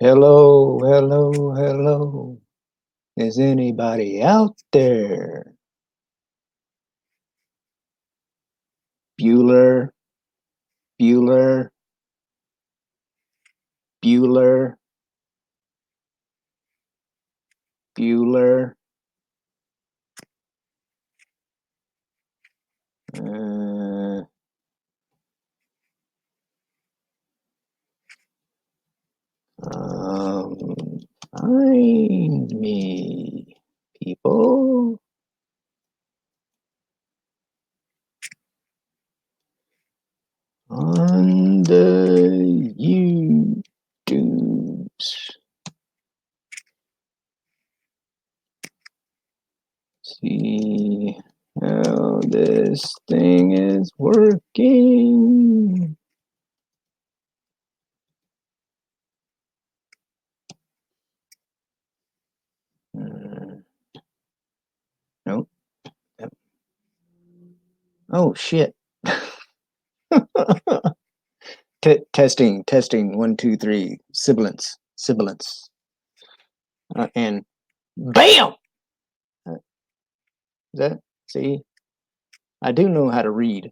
Hello, hello, hello. Is anybody out there? Bueller, Bueller, Bueller, Bueller. Uh, um, Find me, people. On the YouTubes. See how this thing is working. Nope. Oh shit. Testing. 1, 2, 3. Sibilance. And bam. Uh, that see, I do know how to read.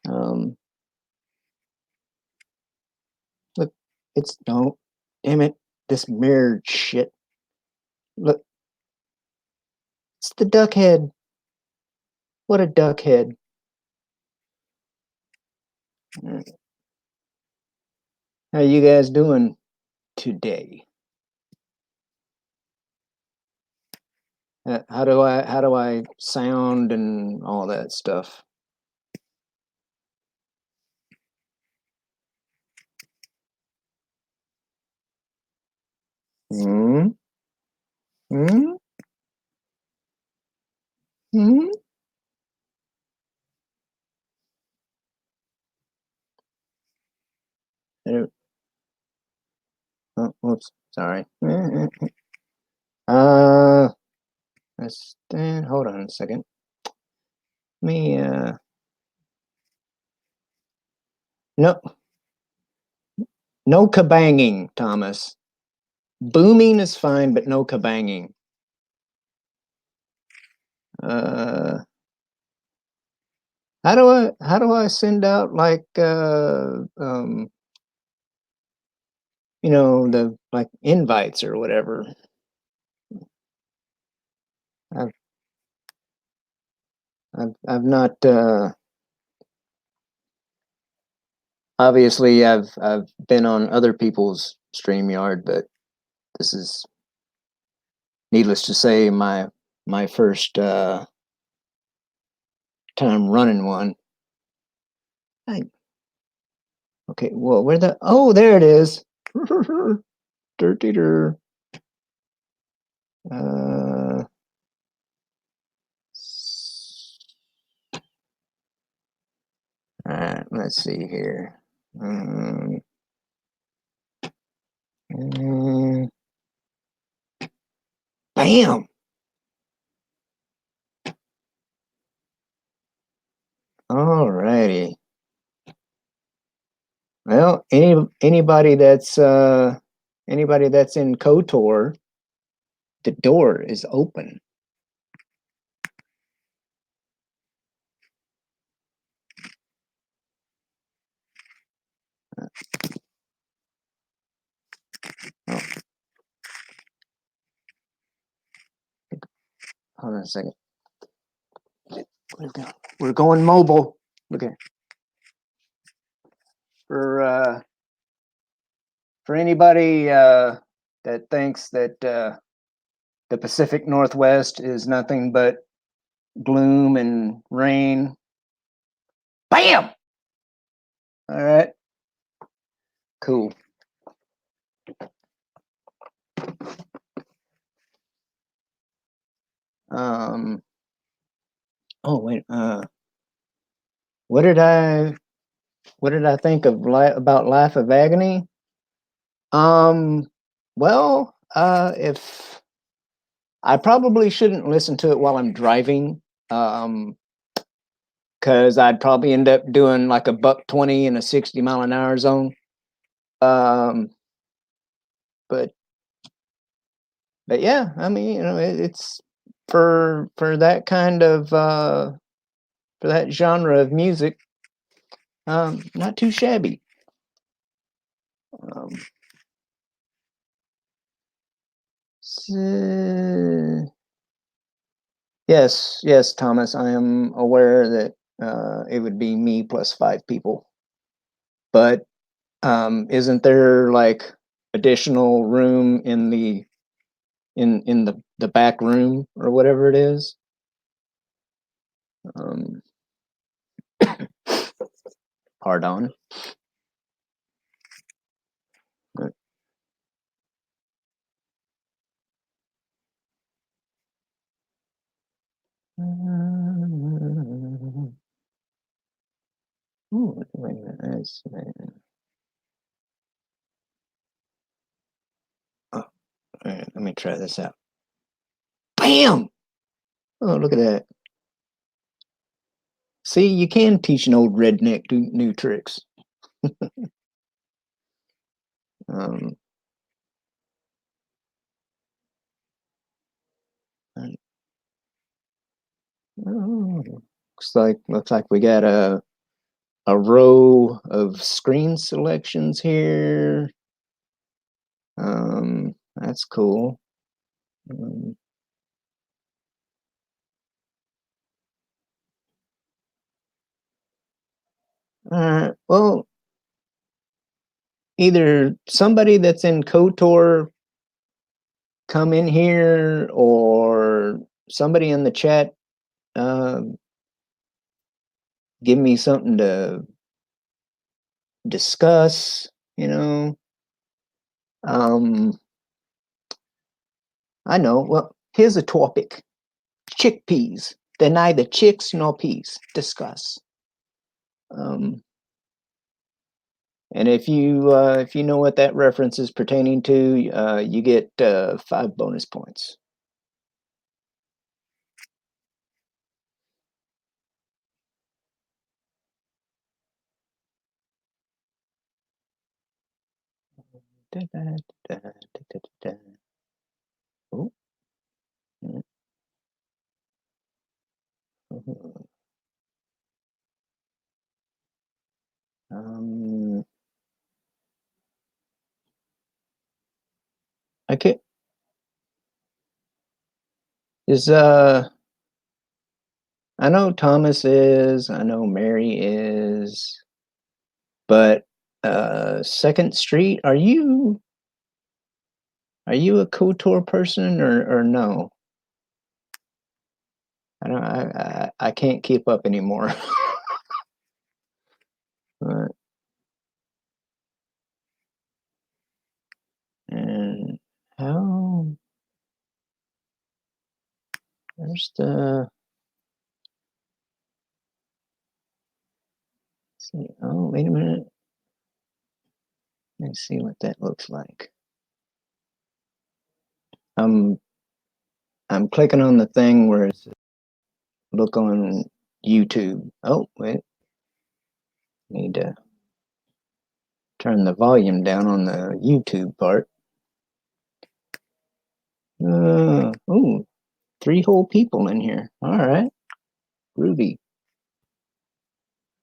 Um, Look, it's no, damn it, this mirrored shit. Look, it's the duck head. What a duck head. How you guys doing today? How do I sound and all that stuff? Hmm. Hmm. Hmm. Oh, whoops, sorry. Uh, hold on a second. Me, no, no kabanging, Thomas. Booming is fine, but no kabanging. Uh, how do I send out like the like invites or whatever? I've I've not obviously I've been on other people's StreamYard, but this is needless to say my first time running one. I, okay, well, oh, there it is. Dirty dir. Uh, all right, let's see here. Um, mm, Bam. All righty. Well, anybody that's in KOTOR, the door is open. Oh, hold on a second. We're going mobile. Okay. For anybody that thinks that the Pacific Northwest is nothing but gloom and rain, bam. All right. Cool. Um. Oh wait. What did I think of about Life of Agony? Um. Well, if I probably shouldn't listen to it while I'm driving, because I'd probably end up doing like a buck 20 in a 60 mile an hour zone. Um. but yeah, I mean, it's for that kind of for that genre of music, not too shabby. Um, so, yes, Thomas, I am aware that it would be me plus 5 people, but isn't there like additional room in the the back room or whatever it is? Um, pardon. Ooh, wait a minute. Oh, all right, let me try this out. Bam! Oh, look at that. See, you can teach an old redneck new tricks. Um, oh, looks like we got a row of screen selections here. That's cool. Um, well, either somebody that's in KOTOR come in here, or somebody in the chat give me something to discuss. You know, I know. Well, here's a topic: chickpeas. They're neither chicks nor peas. Discuss. Um, and if you know what that reference is pertaining to, you get 5 bonus points. Oh. Um, okay. Is I know Thomas is, I know Mary is, but Second Street, are you a KOTOR person or no? I don't I can't keep up anymore. And how there's the see, oh wait a minute. Let's see what that looks like. I'm clicking on the thing where it's look on YouTube. Oh wait, need to turn the volume down on the YouTube part. Oh, 3 whole people in here. All right, Ruby.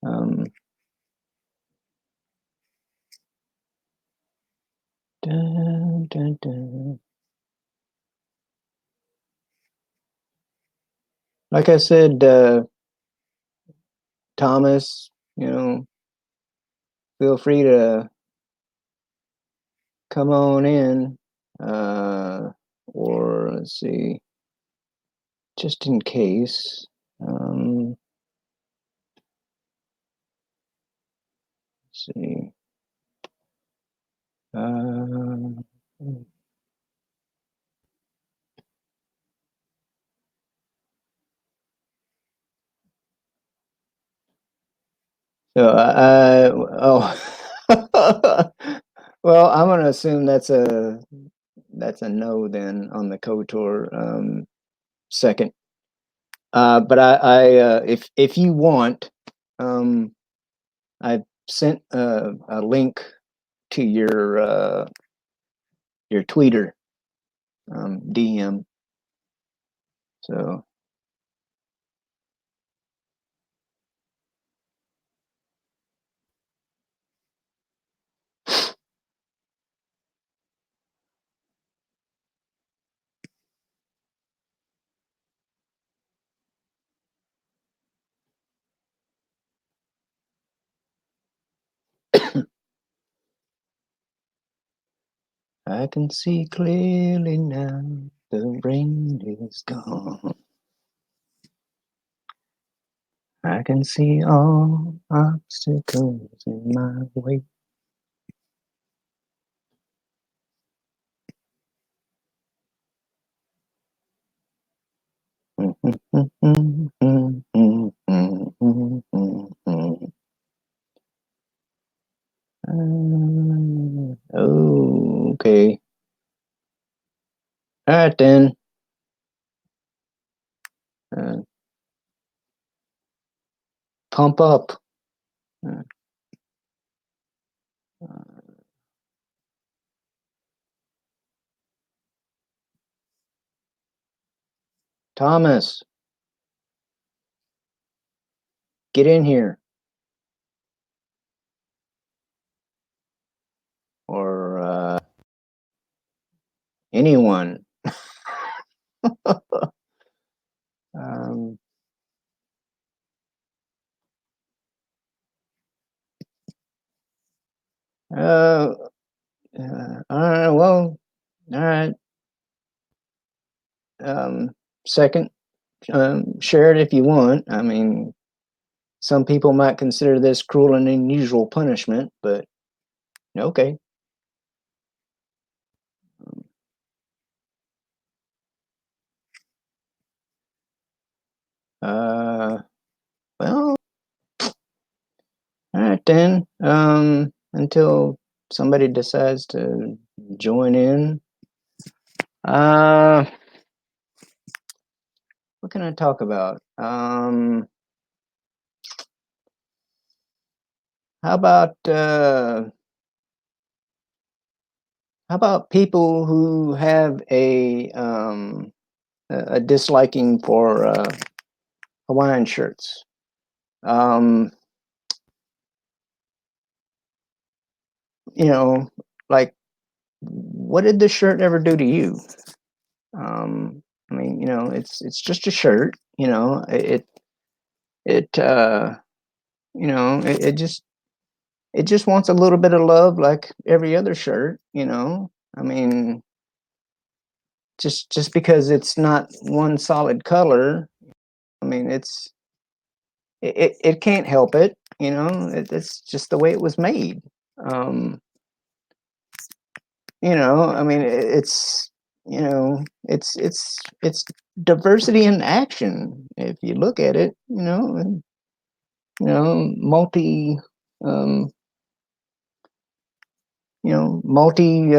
Um, dun, dun, dun. Like I said, Thomas, feel free to come on in, or let's see, just in case. Let's see. So well, I'm gonna assume that's a no then on the KOTOR second. But if you want, I sent a link to your tweeter, DM. So I can see clearly now. The rain is gone. I can see all obstacles in my way. Oh, okay. All right then. Uh, Pump up. Uh, Thomas, get in here. Or anyone. Um, uh, all right. Well, all right. Um, Second, share it if you want. I mean, some people might consider this cruel and unusual punishment, but okay. Uh, well, all right then. Until somebody decides to join in. Uh, what can I talk about? How about how about people who have a disliking for Hawaiian shirts? Um, you know, like, what did this shirt ever do to you? I mean, it's just a shirt. It it just wants a little bit of love, like every other shirt. I mean, just because it's not one solid color. I mean, it can't help it. It's just the way it was made. Um, I mean, it's diversity in action. If you look at it, and, multi, um, multi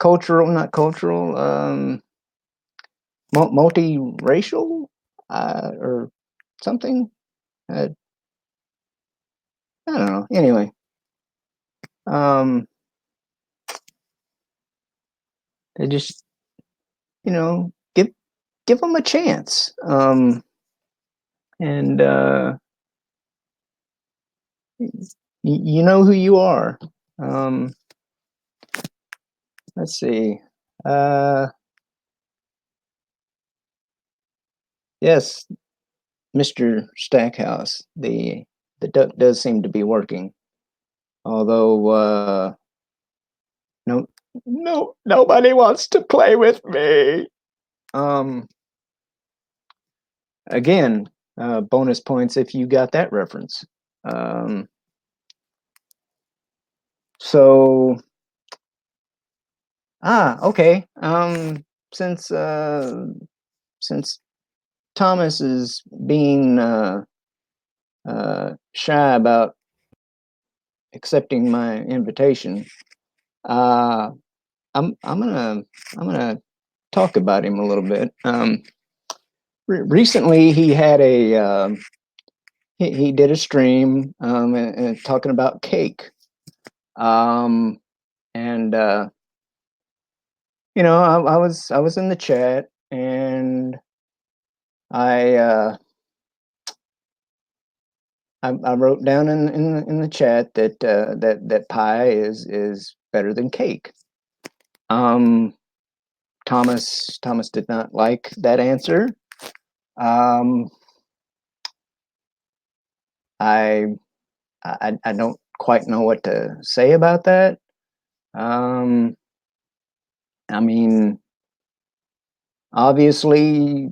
cultural, not cultural, multiracial, or something. Uh, I don't know. Anyway, um, they just, give them a chance. And you know who you are. Um, let's see. Uh, yes, Mr. Stackhouse. The duck does seem to be working, although no, nobody wants to play with me. Um, Again, bonus points if you got that reference. Um, so okay. Since since Thomas is being shy about accepting my invitation, uh, I'm gonna talk about him a little bit. Recently, he had he did a stream, and talking about cake. Um, And I was in the chat, and I uh, I wrote down in the chat that that pie is better than cake. Um, Thomas did not like that answer. Um, I, I don't quite know what to say about that. Um, I mean, obviously,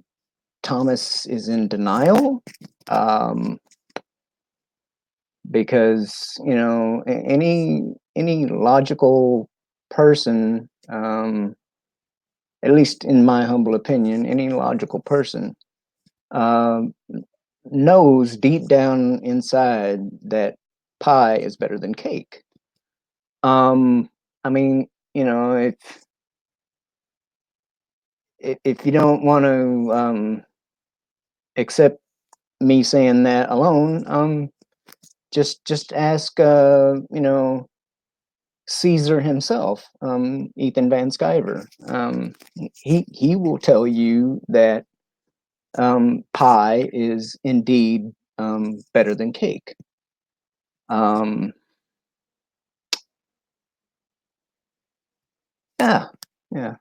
Thomas is in denial, um, because any logical person, at least in my humble opinion, any logical person um, knows deep down inside that pie is better than cake. I mean, if you don't want to accept me saying that alone, just ask Caesar himself, Ethan Van Sciver. He will tell you that pie is indeed better than cake. Um, yeah, yeah.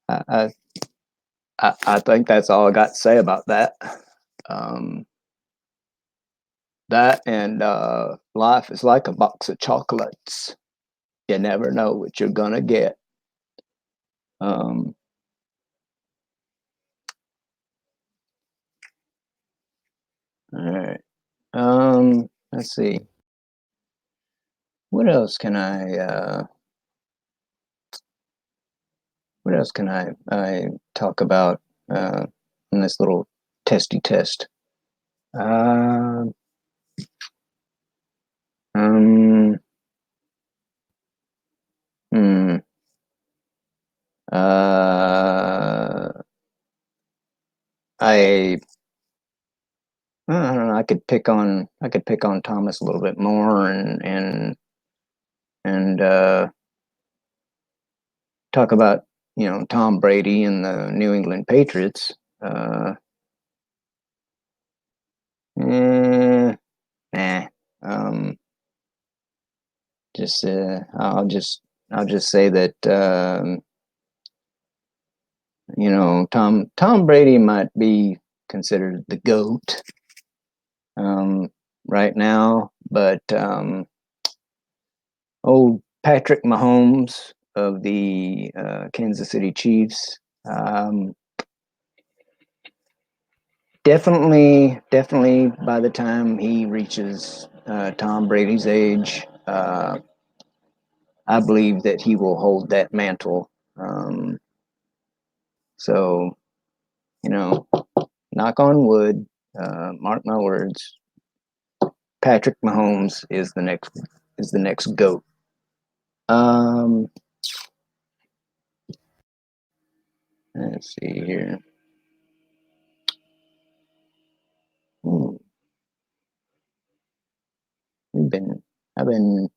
I, I think that's all I got to say about that. Um, that and life is like a box of chocolates. You never know what you're gonna get. Um, all right. Let's see. What else can I? What else can I talk about in this little testy test? Uh, um, hmm. Uh, I I don't know. I could pick on Thomas a little bit more and talk about Tom Brady and the New England Patriots. Uh, eh, nah. Um, just I'll just say that Tom Brady might be considered the GOAT um, right now, but old Patrick Mahomes of the Kansas City Chiefs. Definitely by the time he reaches Tom Brady's age, I believe that he will hold that mantle. So, you know, knock on wood, mark my words, Patrick Mahomes is the next GOAT. Um, let's see here. Ooh, we've been I've been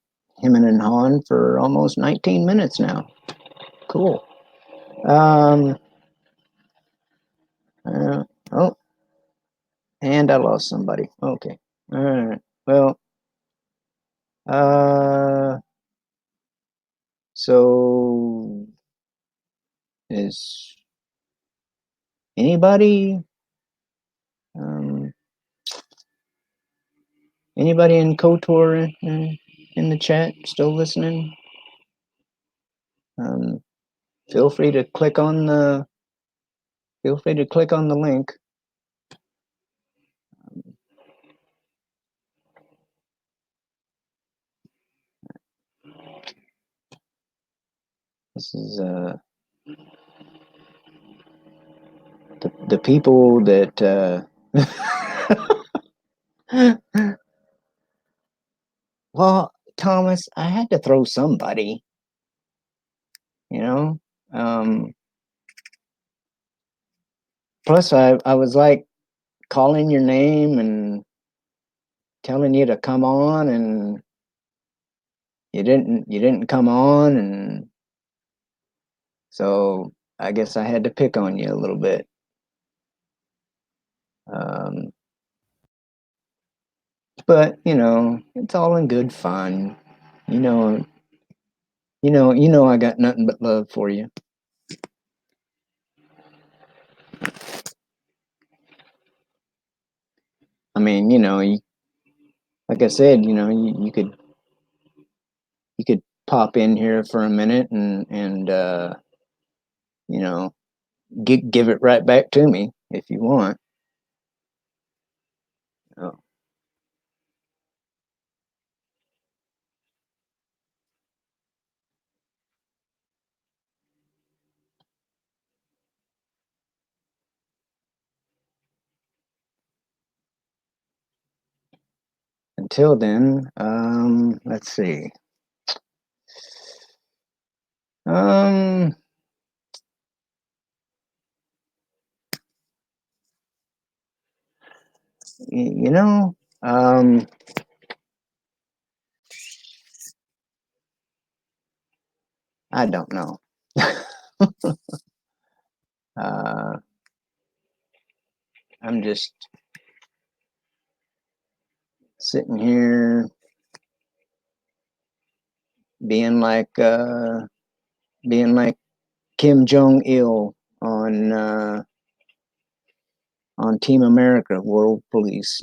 hemming and hawing for almost 19 minutes now. Cool. Um, uh, oh, and I lost somebody. Okay. All right. Well, uh, so is anybody um anybody in KOTOR in the chat still listening? Um, feel free to click on the feel free to click on the link. This is the people that well, Thomas, I had to throw somebody, you know. Um, plus, I was like calling your name and telling you to come on, and you didn't come on, and so I guess I had to pick on you a little bit. Um, but it's all in good fun. You know, I got nothing but love for you. I mean, like I said, you could pop in here for a minute and you know give it right back to me if you want. Oh, until then, let's see. Um, you know, um, I don't know. uh, I'm just sitting here being like uh, being like Kim Jong Il on Team America, World Police.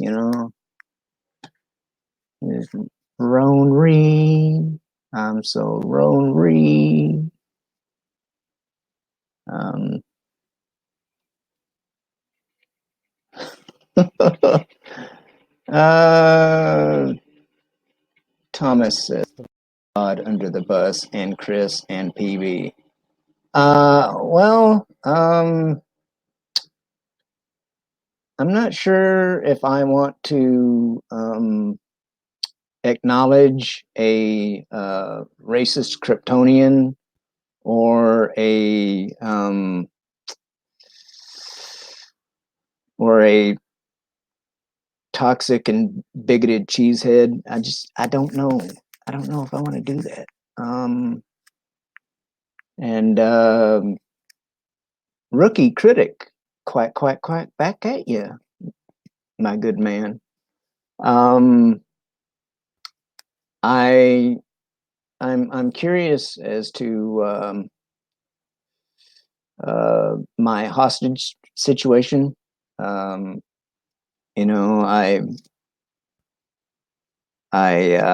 Roan Reed. I'm so Roan Reed. Um, uh, Thomas says God under the bus, and Chris and PB. Well, I'm not sure if I want to acknowledge a racist Kryptonian or a toxic and bigoted cheesehead. I don't know. I don't know if I want to do that. And Rookie critic, quack quack quack, back at you, my good man. Um, I I'm curious as to my hostage situation. Um, I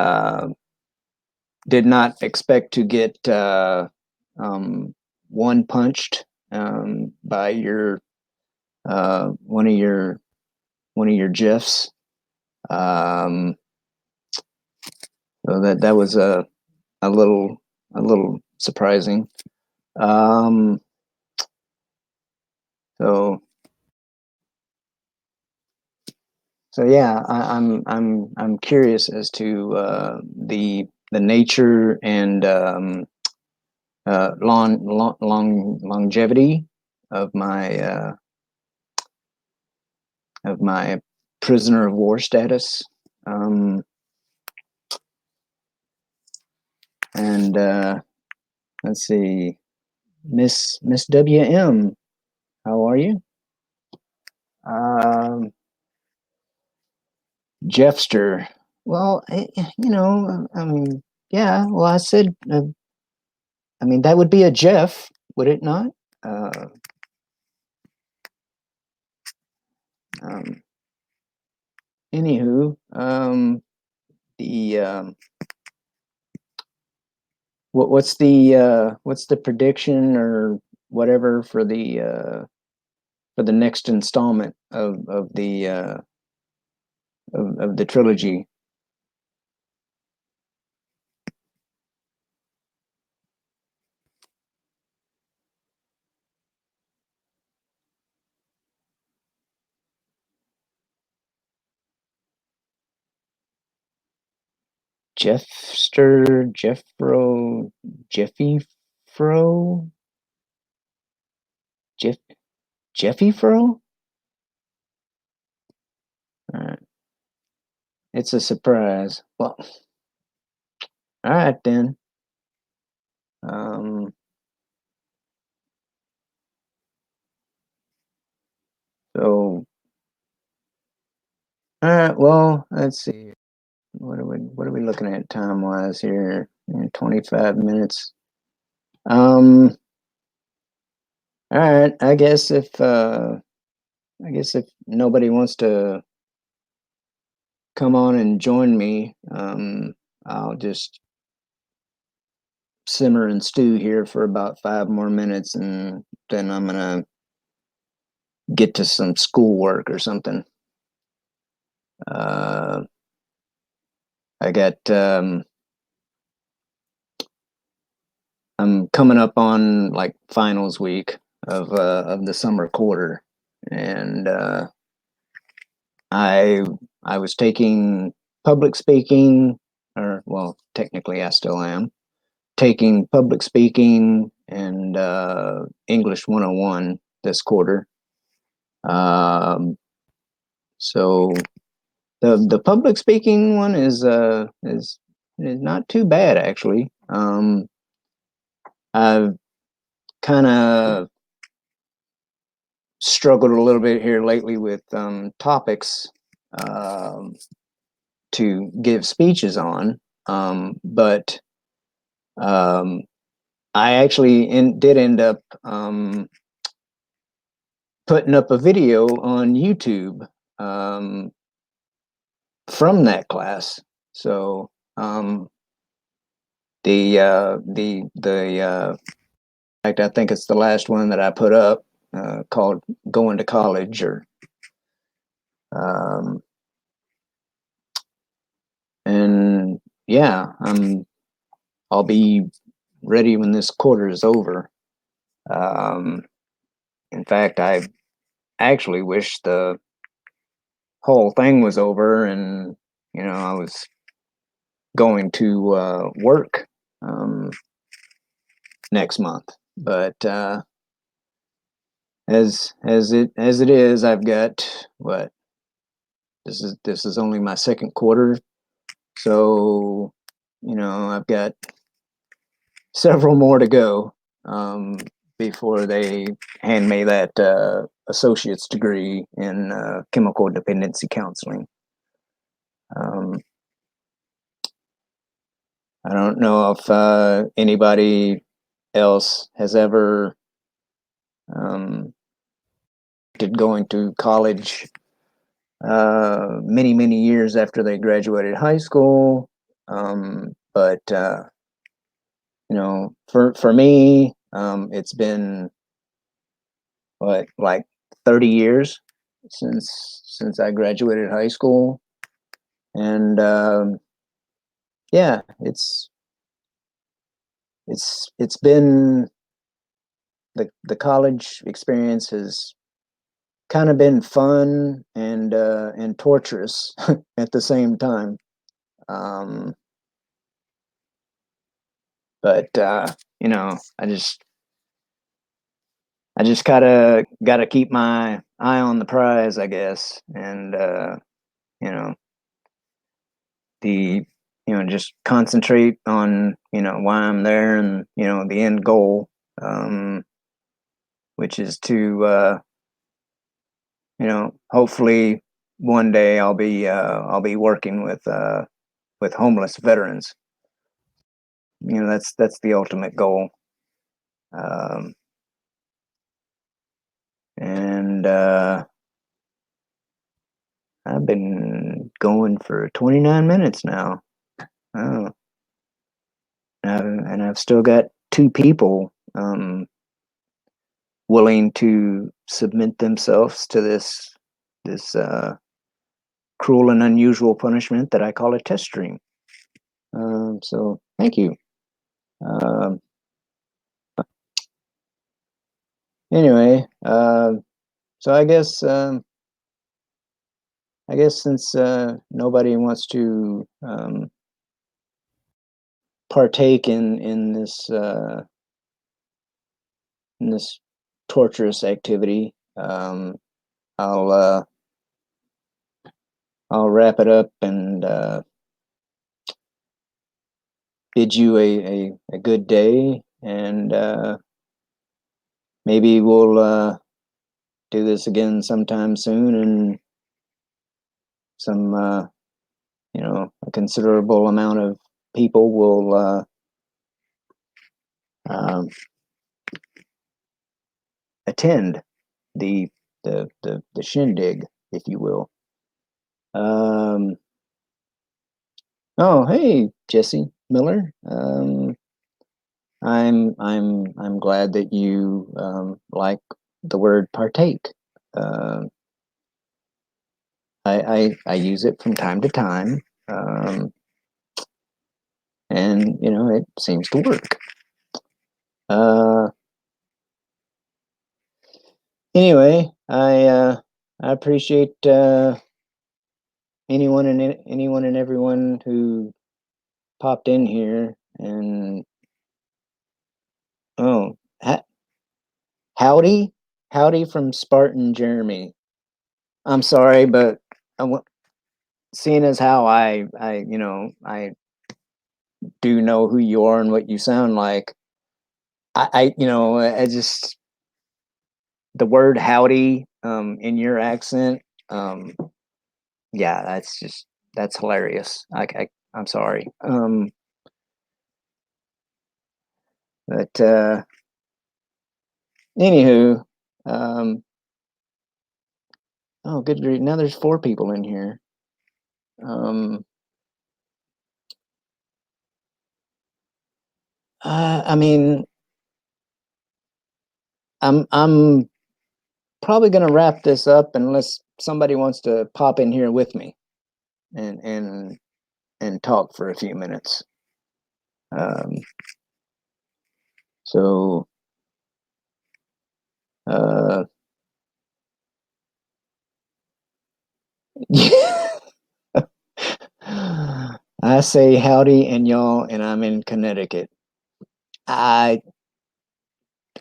did not expect to get um, one punched by your one of your gifs. Um, so that was a little surprising. Um, so so yeah, I'm curious as to the nature and longevity of my prisoner of war status. Um, and let's see, Miss WM, how are you? Um, Jeffster. Well, I mean, yeah. Well, I said, I mean, that would be a Jeff, would it not? Uh, um, Anywho, the what's the prediction or whatever for the next installment of the trilogy? Jeffster, Jeffro, Jeffy Fro, Jeff, Jeffy Fro? All right. It's a surprise. Well, All right then. Um, so, all right. Well, let's see. What are we looking at time wise here? 25 minutes. Um, all right. I guess if nobody wants to come on and join me, I'll just simmer and stew here for about 5 more minutes, and then I'm gonna get to some schoolwork or something. Uh, I got I'm coming up on like finals week of the summer quarter, and I I was taking public speaking, or well, technically I still am taking public speaking and English 101 this quarter. Um, so the public speaking one is not too bad actually. I've kind of struggled a little bit here lately with topics um, to give speeches on, but um, I actually did end up putting up a video on YouTube um, from that class. So the in fact, I think it's the last one that I put up called "Going to College," or um, and yeah, I'll be ready when this quarter is over. Um, in fact, I actually wish the whole thing was over, and I was going to work um, next month. But as it is, I've got what this is only my second quarter, so I've got several more to go um, before they hand me that associate's degree in chemical dependency counseling. Um, I don't know if anybody else has ever did going to college many, many years after they graduated high school. But for me, it's been what, like 30 years since I graduated high school, and yeah, it's been the college experience has kind of been fun and torturous at the same time. Um, but I just gotta keep my eye on the prize, I guess, and you know the just concentrate on why I'm there, and the end goal, um, which is to hopefully one day I'll be working with homeless veterans. That's the ultimate goal. Um, and I've been going for 29 minutes now. Oh, and I've still got two people willing to submit themselves to this cruel and unusual punishment that I call a test stream. So thank you. Um, anyway, so I guess since nobody wants to partake in this torturous activity, I'll uh, I'll wrap it up, and bid you a good day, and maybe we'll do this again sometime soon, and some a considerable amount of people will um, attend the the shindig, if you will. Um, oh, hey, Jesse Miller. I'm glad that you like the word partake. Uh, I use it from time to time, um, and it seems to work. Uh, anyway, I appreciate anyone and everyone who popped in here, and oh, howdy, howdy from Spartan Jeremy. I'm sorry, but seeing as how I do know who you are and what you sound like, I just the word howdy in your accent, um, yeah, that's hilarious. I'm sorry, but anywho, um, oh, good grief! Now there's four people in here. Um, I mean, I'm probably gonna wrap this up unless somebody wants to pop in here with me and talk for a few minutes. Um, so uh, I say howdy and y'all, and I'm in Connecticut. I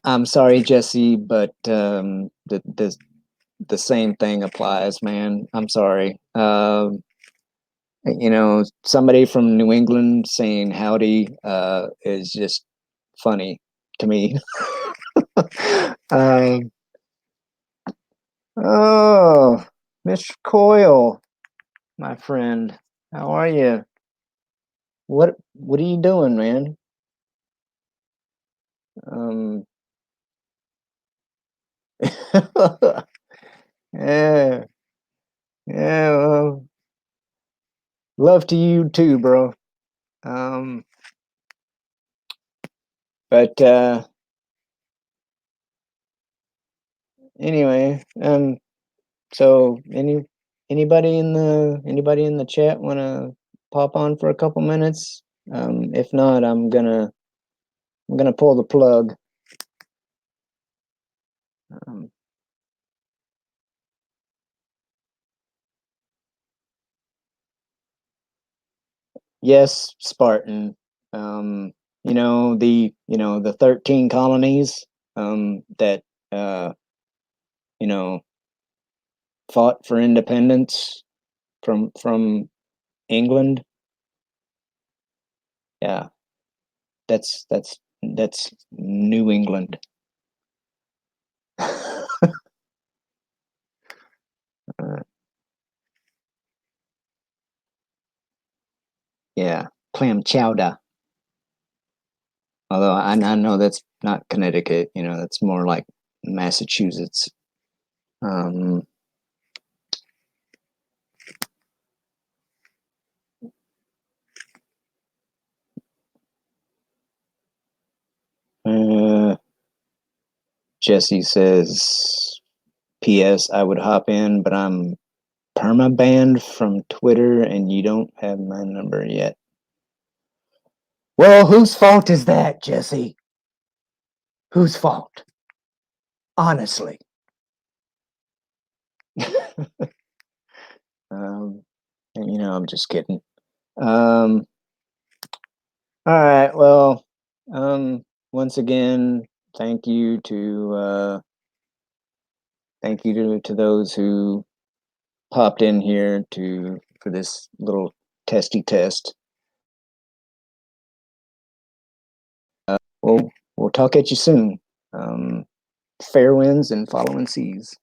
I'm sorry, Jesse, but the same thing applies, man. I'm sorry. Somebody from New England saying howdy is just funny to me. um, oh, Mr. Coyle, my friend, how are you? What are you doing, man? Um, yeah, yeah. Well, love to you too, bro. Um, but anyway, so anybody in the chat want to pop on for a couple minutes? If not, I'm gonna pull the plug. Um, yes, Spartan. Um, the 13 colonies that uh, you know fought for independence from England. Yeah, that's New England. uh, yeah, clam chowder. Although I know that's not Connecticut. That's more like Massachusetts. Um, uh, Jesse says, "P.S. I would hop in, but I'm perma-banned from Twitter, and you don't have my number yet." Well, whose fault is that, Jesse? Whose fault? Honestly. um, I'm just kidding. Um, all right. Well, once again, thank you to those who popped in here for this little testy test. We'll talk at you soon. Fair winds and following seas.